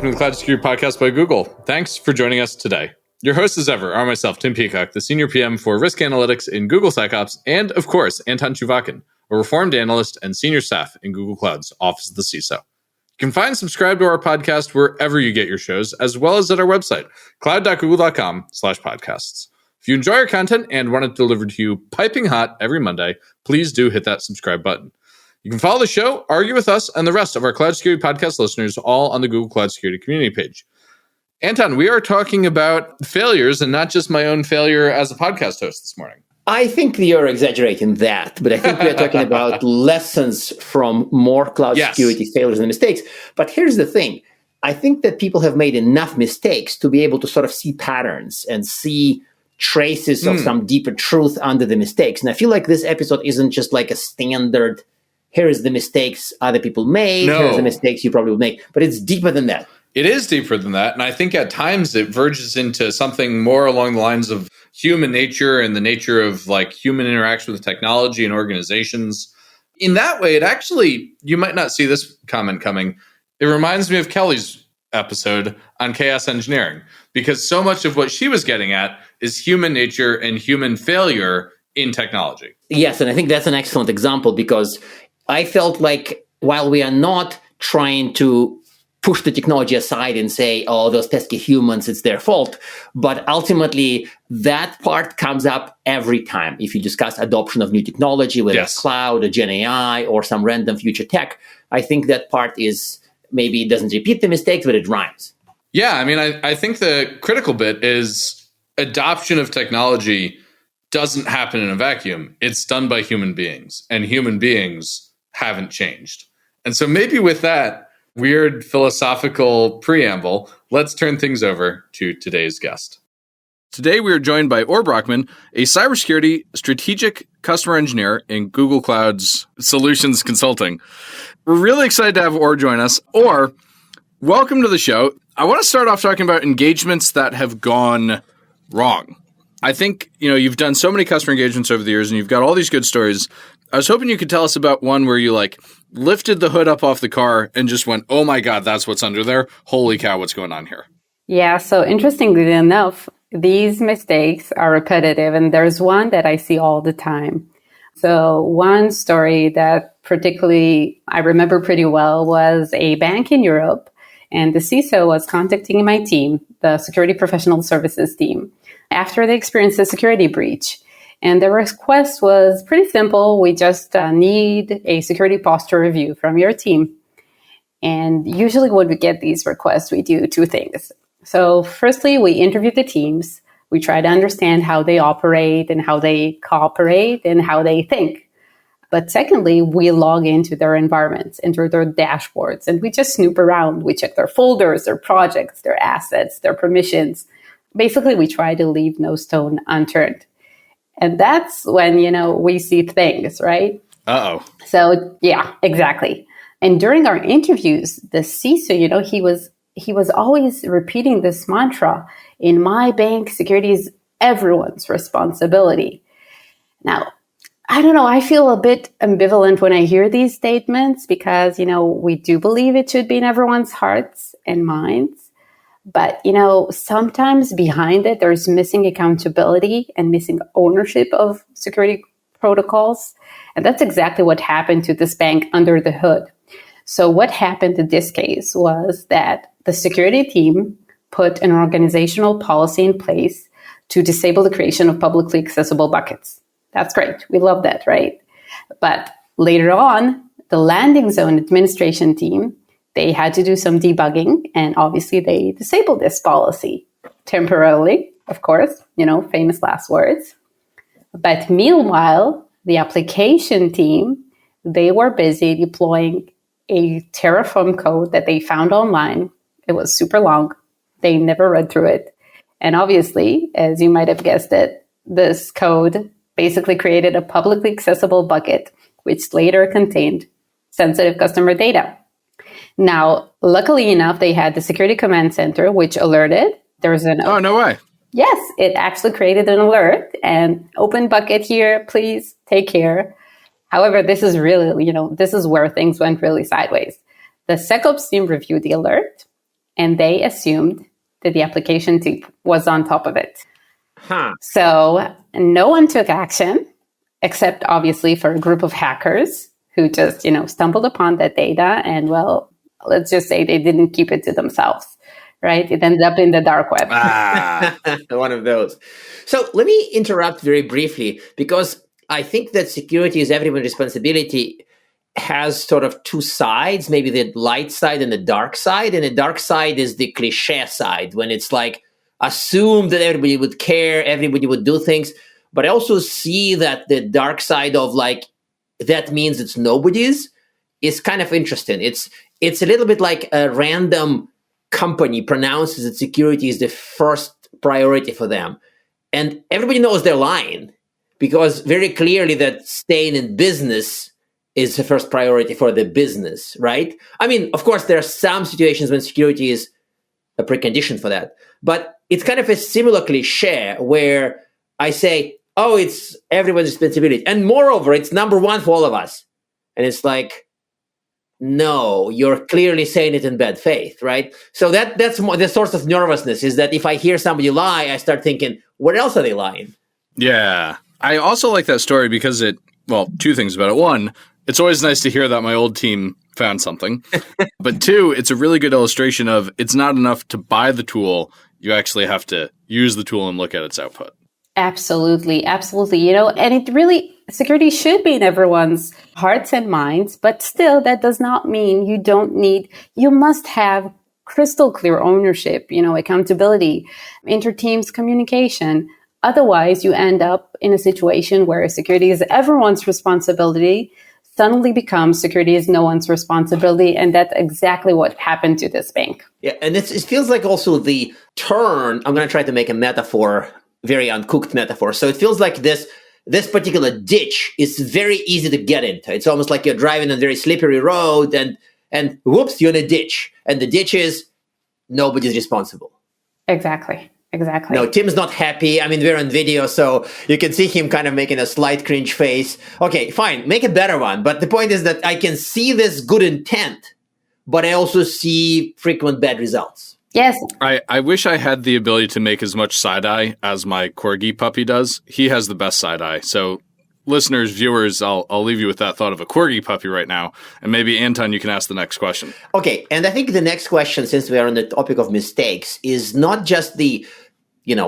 welcome to the Cloud Security Podcast by Google. Thanks for joining us today. Your hosts as ever are myself, Tim Peacock, the Senior PM for Risk Analytics in Google SecOps, and of course, Anton Chuvakin, a reformed analyst and senior staff in Google Cloud's Office of the CISO. You can find and subscribe to our podcast wherever you get your shows, as well as at our website, cloud.google.com/podcasts. If you enjoy our content and want it delivered to you piping hot every Monday, please do hit that subscribe button. You can follow the show, argue with us, and the rest of our Cloud Security Podcast listeners all on the Google Cloud Security community page. Anton, we are talking about failures and not just my own failure as a podcast host this morning. I think you're exaggerating that, but I think we are talking about lessons from more cloud security failures and mistakes. But here's the thing. I think that people have made enough mistakes to be able to sort of see patterns and see traces of some deeper truth under the mistakes. And I feel like this episode isn't just like a standard, here is the mistakes other people made, here's the mistakes you probably will make, but it's deeper than that. It is deeper than that. And I think at times it verges into something more along the lines of human nature and the nature of like human interaction with technology and organizations. In that way, it actually, you might not see this comment coming. It reminds me of Kelly's episode on chaos engineering, because so much of what she was getting at is human nature and human failure in technology. Yes, and I think that's an excellent example, because I felt like while we are not trying to push the technology aside and say, oh, those pesky humans, it's their fault. But ultimately, that part comes up every time. If you discuss adoption of new technology, whether it's cloud or Gen AI or some random future tech, I think that part is maybe it doesn't repeat the mistakes, but it rhymes. Yeah, I mean, I think the critical bit is adoption of technology doesn't happen in a vacuum. It's done by human beings, and human beings haven't changed. And so maybe with that weird philosophical preamble, let's turn things over to today's guest. Today, we are joined by Or Brockman, a cybersecurity strategic customer engineer in Google Cloud's Solutions Consulting. We're really excited to have Or join us. Or, welcome to the show. I want to start off talking about engagements that have gone wrong. I think, you've done so many customer engagements over the years and you've got all these good stories. I was hoping you could tell us about one where you lifted the hood up off the car and just went, oh my God, that's what's under there. Holy cow, what's going on here? Yeah, so interestingly enough, these mistakes are repetitive, and there's one that I see all the time. So one story that particularly I remember pretty well was a bank in Europe, and the CISO was contacting my team, the Security Professional Services team, after they experienced a security breach. And the request was pretty simple. We just need a security posture review from your team. And usually when we get these requests, we do two things. So firstly, we interview the teams. We try to understand how they operate and how they cooperate and how they think. But secondly, we log into their environments, into their dashboards, and we just snoop around. We check their folders, their projects, their assets, their permissions. Basically, we try to leave no stone unturned. And that's when, we see things, right? Uh-oh. So, yeah, exactly. And during our interviews, the CISO, he was always repeating this mantra, in my bank, security is everyone's responsibility. Now, I don't know, I feel a bit ambivalent when I hear these statements because, we do believe it should be in everyone's hearts and minds. But, sometimes behind it, there's missing accountability and missing ownership of security protocols. And that's exactly what happened to this bank under the hood. So what happened in this case was that the security team put an organizational policy in place to disable the creation of publicly accessible buckets. That's great. We love that, right? But later on, the landing zone administration team, they had to do some debugging, and obviously they disabled this policy temporarily, of course, famous last words. But meanwhile, the application team, they were busy deploying a Terraform code that they found online. It was super long. They never read through it. And obviously, as you might have guessed it, this code basically created a publicly accessible bucket, which later contained sensitive customer data. Now, luckily enough, they had the Security Command Center, which alerted. There's an... Oh, no way. Yes, it actually created an alert and open bucket here, please take care. However, this is really, this is where things went really sideways. The SecOps team reviewed the alert and they assumed that the application team was on top of it. So no one took action, except obviously for a group of hackers who just, stumbled upon that data and, well, let's just say they didn't keep it to themselves, right? It ended up in the dark web. One of those. So let me interrupt very briefly, because I think that security is everyone's responsibility has sort of two sides, maybe the light side and the dark side. And the dark side is the cliche side, when it's like assume that everybody would care, everybody would do things. But I also see that the dark side of like, that means it's nobody's, is kind of interesting. It's a little bit like a random company pronounces that security is the first priority for them. And everybody knows they're lying, because very clearly that staying in business is the first priority for the business, right? I mean, of course, there are some situations when security is a precondition for that. But it's kind of a similar cliche where I say, oh, it's everyone's responsibility. And moreover, it's number one for all of us. And it's like, no, you're clearly saying it in bad faith, right? So that's more, the source of nervousness is that if I hear somebody lie, I start thinking, what else are they lying? Yeah. I also like that story because two things about it. One, it's always nice to hear that my old team found something. But two, it's a really good illustration of it's not enough to buy the tool. You actually have to use the tool and look at its output. Absolutely. Absolutely. And it really, security should be in everyone's hearts and minds, but still that does not mean you must have crystal clear ownership, accountability, inter-teams communication. Otherwise, you end up in a situation where security is everyone's responsibility, suddenly becomes security is no one's responsibility. And that's exactly what happened to this bank. Yeah. And it feels like also the turn, I'm going to try to make a metaphor, very uncooked metaphor. So it feels like this particular ditch is very easy to get into. It's almost like you're driving on a very slippery road and whoops, you're in a ditch. And the ditch is nobody's responsible. Exactly. No, Tim's not happy. I mean, we're on video, so you can see him kind of making a slight cringe face. Okay, fine, make a better one. But the point is that I can see this good intent, but I also see frequent bad results. Yes. I wish I had the ability to make as much side-eye as my Corgi puppy does. He has the best side-eye. So listeners, viewers, I'll leave you with that thought of a Corgi puppy right now. And maybe, Anton, you can ask the next question. Okay, and I think the next question, since we are on the topic of mistakes, is not just the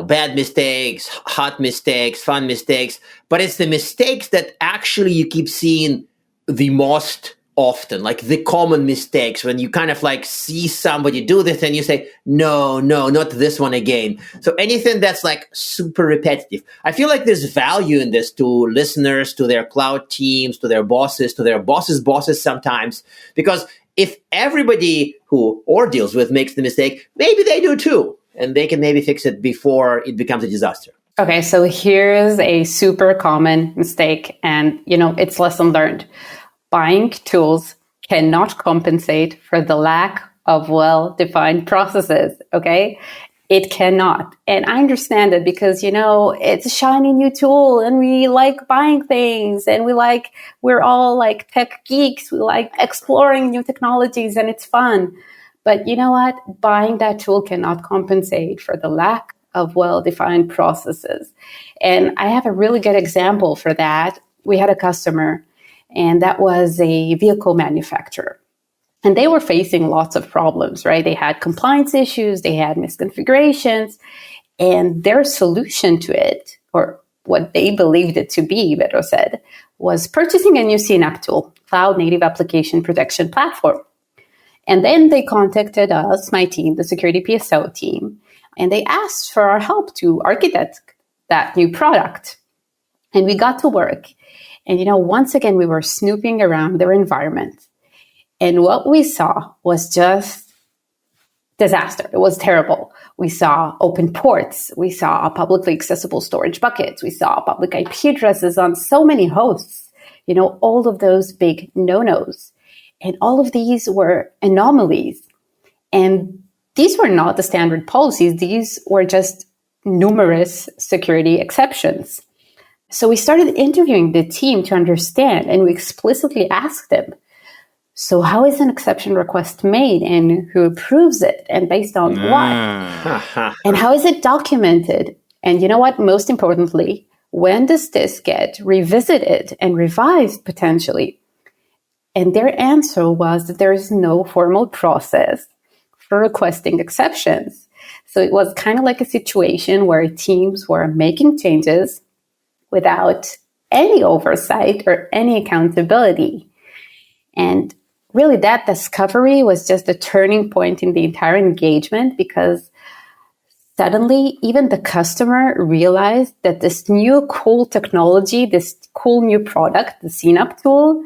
bad mistakes, hot mistakes, fun mistakes, but it's the mistakes that actually you keep seeing the most often, like the common mistakes when you kind of like see somebody do this and you say, no, not this one again. So anything that's like super repetitive. I feel like there's value in this to listeners, to their cloud teams, to their bosses bosses sometimes, because if everybody who deals with makes the mistake, maybe they do too. And they can maybe fix it before it becomes a disaster. Okay, so here's a super common mistake, and it's lesson learned. Buying tools cannot compensate for the lack of well-defined processes, okay? It cannot. And I understand it because, it's a shiny new tool and we like buying things and we're all like tech geeks. We like exploring new technologies and it's fun. But you know what? Buying that tool cannot compensate for the lack of well-defined processes. And I have a really good example for that. We had a customer, and that was a vehicle manufacturer. And they were facing lots of problems, right? They had compliance issues, they had misconfigurations, and their solution to it, or what they believed it to be, better said, was purchasing a new CNAPP tool, Cloud Native Application Protection Platform. And then they contacted us, my team, the security PSO team, and they asked for our help to architect that new product. And we got to work. And, once again, we were snooping around their environment. And what we saw was just disaster. It was terrible. We saw open ports. We saw publicly accessible storage buckets. We saw public IP addresses on so many hosts. All of those big no-nos. And all of these were anomalies. And these were not the standard policies. These were just numerous security exceptions. So we started interviewing the team to understand, and we explicitly asked them, So how is an exception request made and who approves it and based on what? And how is it documented? And you know what? Most importantly, when does this get revisited and revised potentially? And their answer was that there is no formal process for requesting exceptions. So it was kind of like a situation where teams were making changes without any oversight or any accountability. And really, that discovery was just a turning point in the entire engagement, because suddenly even the customer realized that this new cool technology, this cool new product, the CNAP tool,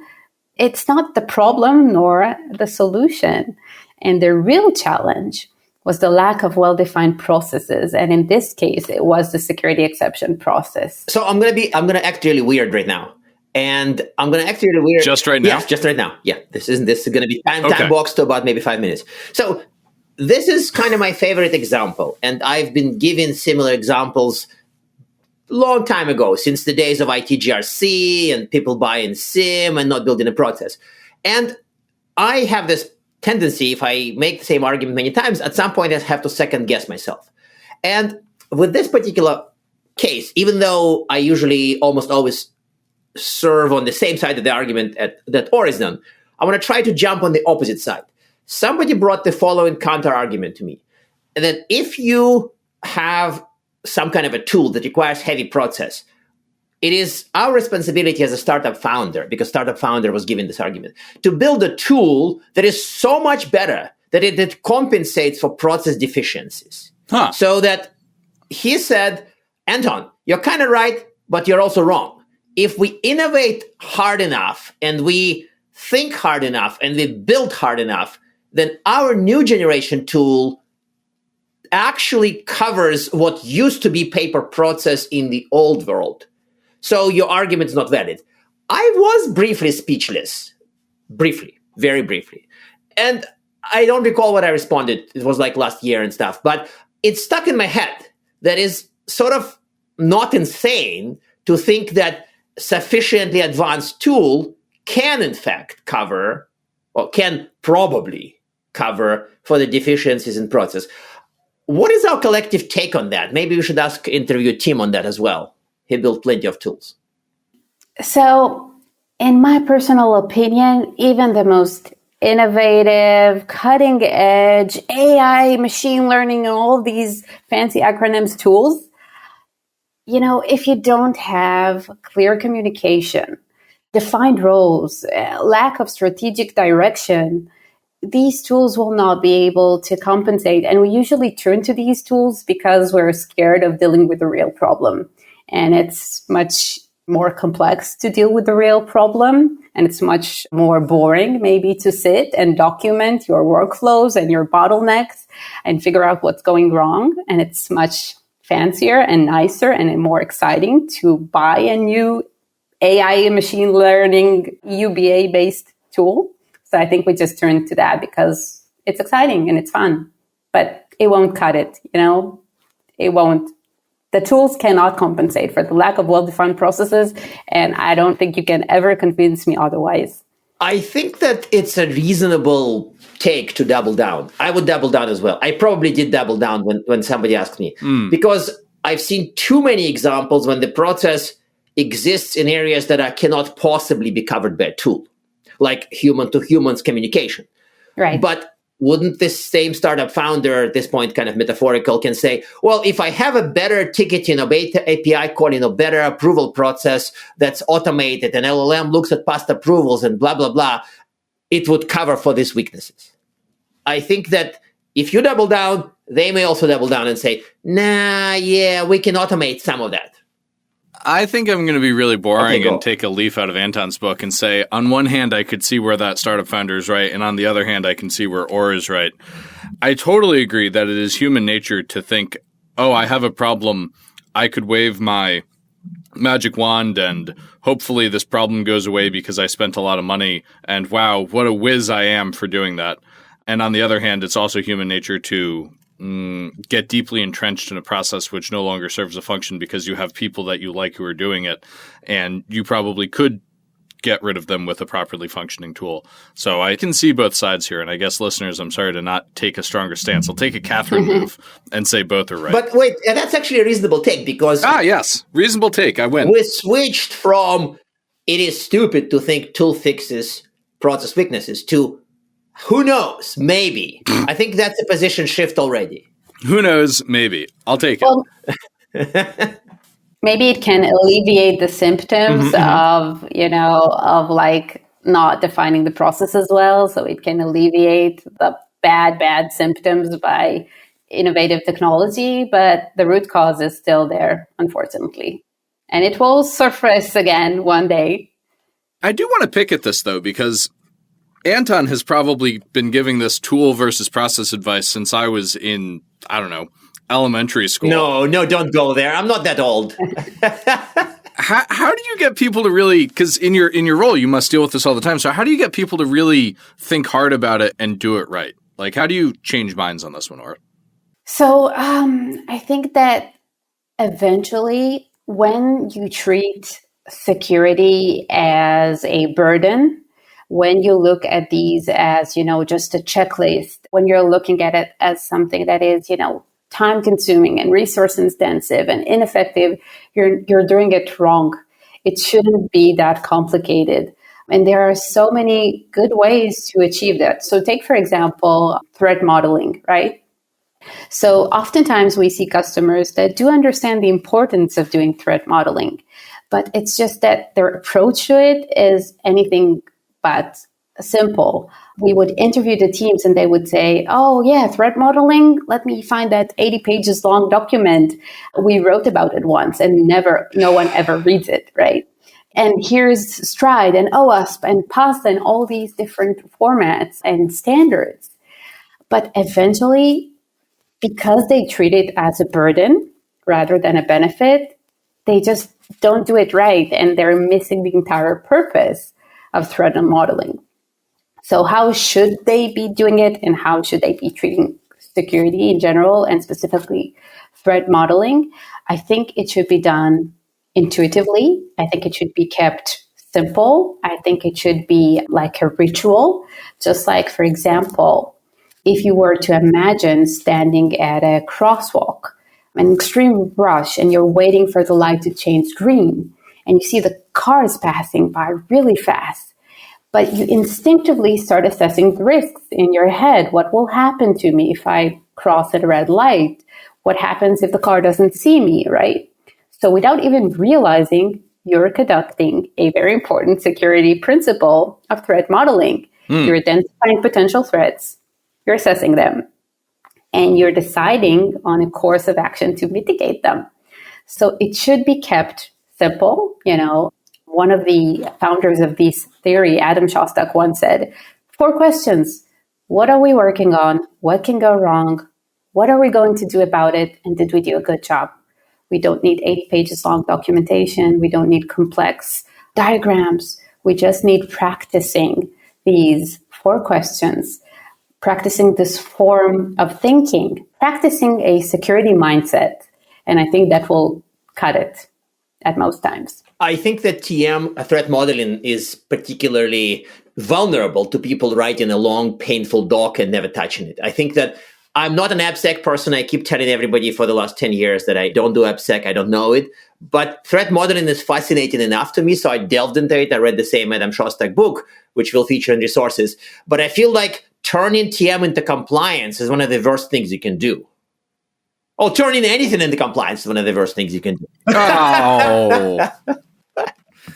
it's not the problem nor the solution. And the real challenge was the lack of well-defined processes. And in this case, it was the security exception process. So I'm going to act really weird right now. And I'm going to act really weird. Just right now? Yes, just right now. Yeah, this is going to be time boxed to about maybe 5 minutes. So this is kind of my favorite example. And I've been given similar examples long time ago, since the days of ITGRC and people buying SIM and not building a process. And I have this tendency, if I make the same argument many times, at some point I have to second guess myself. And with this particular case, even though I usually almost always serve on the same side of the argument that Or is done, I want to try to jump on the opposite side. Somebody brought the following counter argument to me. And that if you have some kind of a tool that requires heavy process, it is our responsibility as a startup founder, because startup founder was given this argument, to build a tool that is so much better that it compensates for process deficiencies. So that he said, Anton, you're kind of right, but you're also wrong. If we innovate hard enough and we think hard enough and we build hard enough, then our new generation tool actually covers what used to be paper process in the old world. So your argument is not valid. I was briefly speechless. Briefly, very briefly. And I don't recall what I responded. It was like last year and stuff. But it stuck in my head. That is sort of not insane to think that sufficiently advanced tool can in fact cover, or can probably cover, for the deficiencies in process. What is our collective take on that? Maybe we should interview Tim on that as well. He built plenty of tools. So, in my personal opinion, even the most innovative, cutting edge, AI, machine learning, and all these fancy acronyms tools, if you don't have clear communication, defined roles, lack of strategic direction, these tools will not be able to compensate. And we usually turn to these tools because we're scared of dealing with the real problem. And it's much more complex to deal with the real problem. And it's much more boring maybe to sit and document your workflows and your bottlenecks and figure out what's going wrong. And it's much fancier and nicer and more exciting to buy a new AI machine learning UBA-based tool. So I think we just turn to that because it's exciting and it's fun. But it won't cut it, It won't. The tools cannot compensate for the lack of well-defined processes, and I don't think you can ever convince me otherwise. I think that it's a reasonable take to double down. I would double down as well. I probably did double down when somebody asked me, because I've seen too many examples when the process exists in areas that cannot possibly be covered by a tool, like human-to-humans communication. Right. But wouldn't this same startup founder, at this point kind of metaphorical, can say, well, if I have a better ticketing or API calling or better approval process that's automated and LLM looks at past approvals and blah, blah, blah, it would cover for these weaknesses. I think that if you double down, they may also double down and say, nah, yeah, we can automate some of that. I think I'm going to be really boring and take a leaf out of Anton's book and say, on one hand, I could see where that startup founder is right, and on the other hand, I can see where Or is right. I totally agree that it is human nature to think, oh, I have a problem. I could wave my magic wand and hopefully this problem goes away because I spent a lot of money, and wow, what a whiz I am for doing that. And on the other hand, it's also human nature to get deeply entrenched in a process which no longer serves a function because you have people that you like who are doing it. And you probably could get rid of them with a properly functioning tool. So I can see both sides here. And I guess listeners, I'm sorry to not take a stronger stance. I'll take a Catherine move and say both are right. But wait, that's actually a reasonable take because... yes. Reasonable take. I win. We switched from it is stupid to think tool fixes process weaknesses to who knows, maybe. I think that's a position shift already. Who knows, maybe. I'll take it. Maybe it can alleviate the symptoms of like not defining the process as well. So it can alleviate the bad symptoms by innovative technology, but the root cause is still there, unfortunately. And it will surface again one day. I do want to pick at this, though, because Anton has probably been giving this tool versus process advice since I was in, elementary school. No, don't go there. I'm not that old. How do you get people to really, because in your role, you must deal with this all the time. So how do you get people to really think hard about it and do it right? Like, how do you change minds on this one, Ora? So I think that eventually when you treat security as a burden, when you look at these as, just a checklist, when you're looking at it as something that is, time consuming and resource intensive and ineffective, you're doing it wrong. It shouldn't be that complicated. And there are so many good ways to achieve that. So take, for example, threat modeling, right? So oftentimes we see customers that do understand the importance of doing threat modeling, but it's just that their approach to it is anything but simple. We would interview the teams and they would say, oh yeah, threat modeling, let me find that 80 pages long document. We wrote about it once and no one ever reads it, right? And here's Stride and OWASP and PAS and all these different formats and standards. But eventually, because they treat it as a burden rather than a benefit, they just don't do it right. And they're missing the entire purpose of threat modeling. So how should they be doing it and how should they be treating security in general and specifically threat modeling? I think it should be done intuitively. I think it should be kept simple. I think it should be like a ritual, just like, for example, if you were to imagine standing at a crosswalk, an extreme rush, and you're waiting for the light to change green, and you see the cars passing by really fast, but you instinctively start assessing the risks in your head. What will happen to me if I cross at a red light? What happens if the car doesn't see me, right? So without even realizing, you're conducting a very important security principle of threat modeling. You're identifying potential threats, you're assessing them, and you're deciding on a course of action to mitigate them. So it should be kept simple. One of the founders of this theory, Adam Shostak, once said, 4 questions. What are we working on? What can go wrong? What are we going to do about it? And did we do a good job? We don't need 80 pages long documentation. We don't need complex diagrams. We just need practicing these 4 questions, practicing this form of thinking, practicing a security mindset. And I think that will cut it at most times. I think that TM, threat modeling, is particularly vulnerable to people writing a long, painful doc and never touching it. I think that I'm not an AppSec person. I keep telling everybody for the last 10 years that I don't do AppSec. I don't know it. But threat modeling is fascinating enough to me, so I delved into it. I read the same Adam Shostak book, which will feature in resources. But I feel like turning TM into compliance is one of the worst things you can do. Oh, turning anything into compliance is one of the worst things you can do. Oh.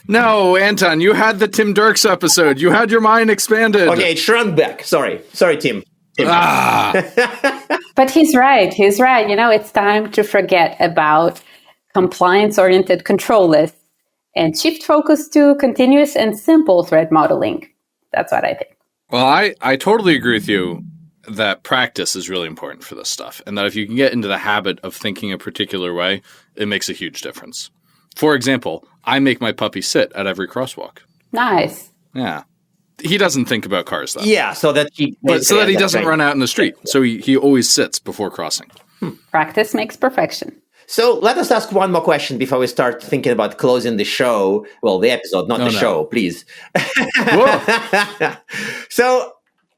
No, Anton, you had the Tim Dirks episode. You had your mind expanded. Okay, it shrunk back. Sorry, Tim. But he's right. It's time to forget about compliance-oriented control lists and shift focus to continuous and simple threat modeling. That's what I think. Well, I totally agree with you that practice is really important for this stuff, and that if you can get into the habit of thinking a particular way, it makes a huge difference. For example, I make my puppy sit at every crosswalk. Nice. Yeah. He doesn't think about cars, though. Yeah, so that he doesn't run out in the street. So he always sits before crossing. Practice makes perfection. So let us ask one more question before we start thinking about closing the show. Well, the episode, not show, please. So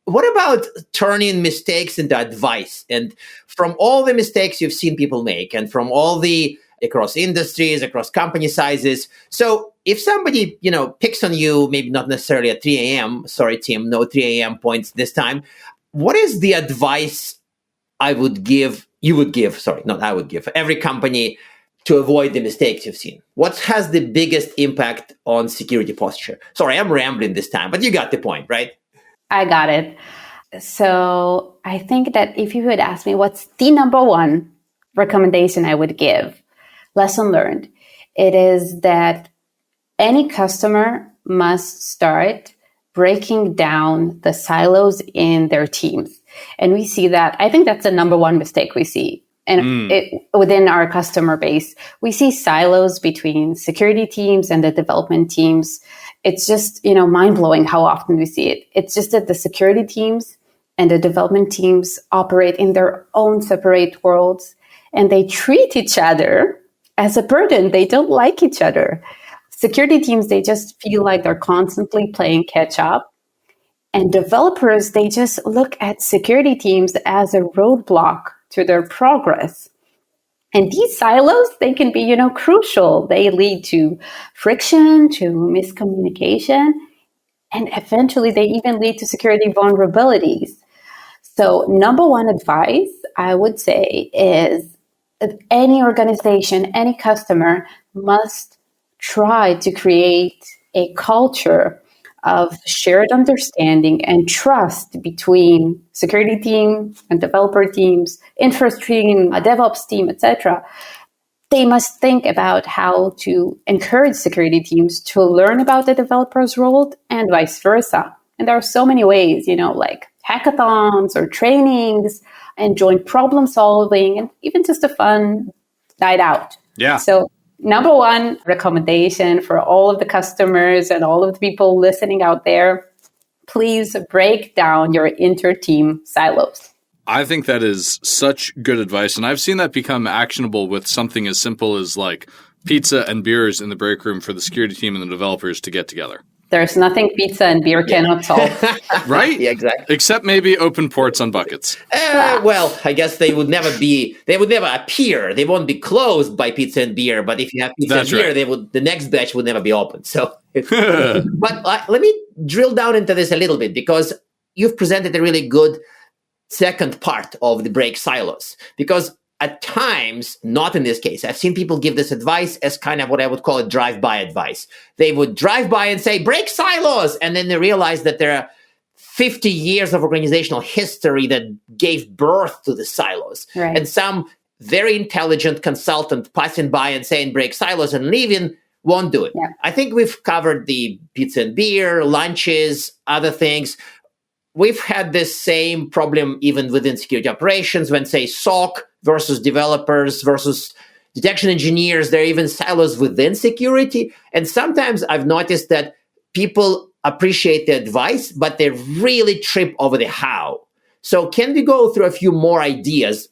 what about turning mistakes into advice? And from all the mistakes you've seen people make and from all the across industries, across company sizes. So if somebody, picks on you, maybe not necessarily at 3 a.m., sorry, Tim, no 3 a.m. points this time. What is the advice you would give every company to avoid the mistakes you've seen? What has the biggest impact on security posture? Sorry, I'm rambling this time, but you got the point, right? I got it. So I think that if you would ask me what's the number one recommendation I would give, lesson learned, it is that any customer must start breaking down the silos in their teams. And we see that, I think that's the number one mistake we see. And within our customer base, we see silos between security teams and the development teams. It's just, mind-blowing how often we see it. It's just that the security teams and the development teams operate in their own separate worlds, and they treat each other as a burden. They don't like each other. Security teams, they just feel like they're constantly playing catch up. And developers, they just look at security teams as a roadblock to their progress. And these silos, they can be, crucial. They lead to friction, to miscommunication, and eventually they even lead to security vulnerabilities. So number one advice I would say is that any organization, any customer must try to create a culture of shared understanding and trust between security team and developer teams, infra team, a DevOps team, etc. They must think about how to encourage security teams to learn about the developer's role and vice versa. And there are so many ways, like hackathons or trainings and joint problem solving and even just a fun night out. Yeah. So number one recommendation for all of the customers and all of the people listening out there, please break down your inter-team silos. I think that is such good advice. And I've seen that become actionable with something as simple as like pizza and beers in the break room for the security team and the developers to get together. There's nothing pizza and beer cannot solve. Right? Yeah, exactly. Except maybe open ports on buckets. Well, I guess they would never appear. They won't be closed by pizza and beer. But if you have pizza and beer, the next batch would never be open. So, but let me drill down into this a little bit because you've presented a really good second part of the break silos. Because at times, not in this case, I've seen people give this advice as kind of what I would call a drive-by advice. They would drive by and say, break silos, and then they realize that there are 50 years of organizational history that gave birth to the silos. Right. And some very intelligent consultant passing by and saying, break silos and leaving won't do it. Yeah. I think we've covered the pizza and beer, lunches, other things. We've had this same problem even within security operations when, say, SOC versus developers versus detection engineers. There are even silos within security. And sometimes I've noticed that people appreciate the advice, but they really trip over the how. So can we go through a few more ideas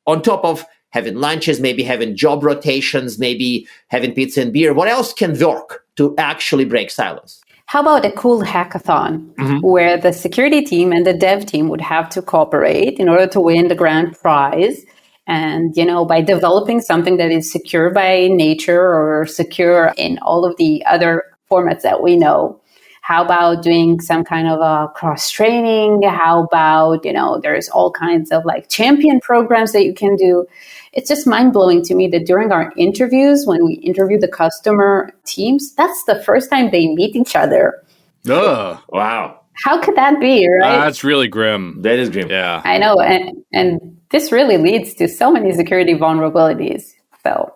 on top of having lunches, maybe having job rotations, maybe having pizza and beer? What else can work to actually break silos? How about a cool hackathon where the security team and the dev team would have to cooperate in order to win the grand prize? And, by developing something that is secure by nature or secure in all of the other formats that we know. How about doing some kind of a cross-training? How about, there's all kinds of like champion programs that you can do. It's just mind-blowing to me that during our interviews, when we interview the customer teams, that's the first time they meet each other. Ugh. Wow. How could that be, right? That's really grim. That is grim. Yeah. I know. And this really leads to so many security vulnerabilities. So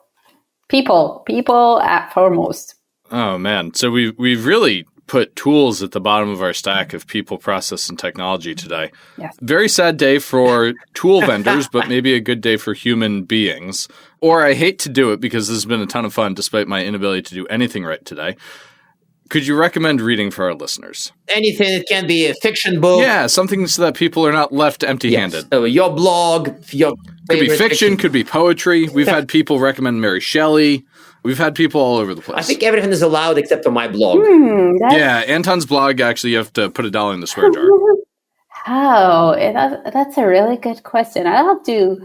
people at foremost. Oh, man. So we've really put tools at the bottom of our stack of people, process, and technology today. Yes. Very sad day for tool vendors, but maybe a good day for human beings. Or I hate to do it because this has been a ton of fun despite my inability to do anything right today. could you recommend reading for our listeners? Anything. It can be a fiction book. Yeah, something so that people are not left empty-handed. Yes. Your blog, your could be fiction, could be poetry. We've had people recommend Mary Shelley. We've had people all over the place. I think everything is allowed except for my blog. Yeah, Anton's blog, actually, you have to put $1 in the swear jar. Oh, that's a really good question. I'll have to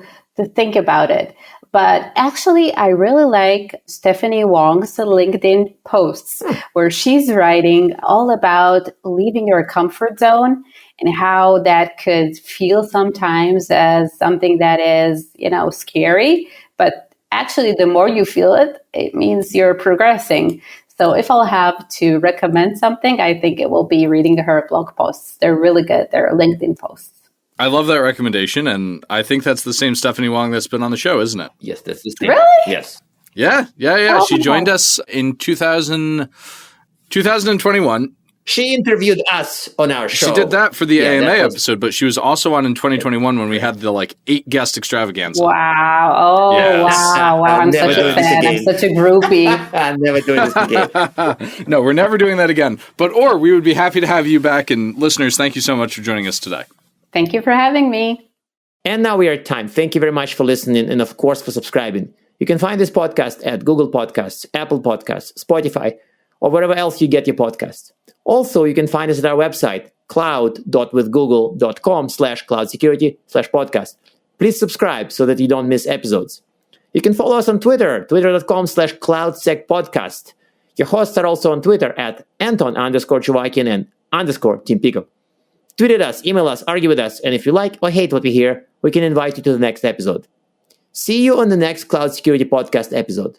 think about it. But actually, I really like Stephanie Wong's LinkedIn posts where she's writing all about leaving your comfort zone and how that could feel sometimes as something that is, scary. But actually, the more you feel it, it means you're progressing. So if I'll have to recommend something, I think it will be reading her blog posts. They're really good. They're LinkedIn posts. I love that recommendation, and I think that's the same Stephanie Wong that's been on the show, isn't it? Yes, that's the same. Really? Yes. Yeah. Oh, she joined us in 2021. She interviewed us on our show. She did that for the AMA episode, but she was also on in 2021 when we had the 8 guest extravaganza. Wow. Oh, yes. Wow. I'm such a fan. I'm such a groupie. I'm never doing this again. No, we're never doing that again. Or we would be happy to have you back. And listeners, thank you so much for joining us today. Thank you for having me. And now we are at time. Thank you very much for listening and, of course, for subscribing. You can find this podcast at Google Podcasts, Apple Podcasts, Spotify, or wherever else you get your podcasts. Also, you can find us at our website, cloud.withgoogle.com/cloudsecurity/podcast. Please subscribe so that you don't miss episodes. You can follow us on Twitter, twitter.com/cloudsecpodcast. Your hosts are also on Twitter at Anton_Chuvakian and _Team Pico. Tweet at us, email us, argue with us, and if you like or hate what we hear, we can invite you to the next episode. See you on the next Cloud Security Podcast episode.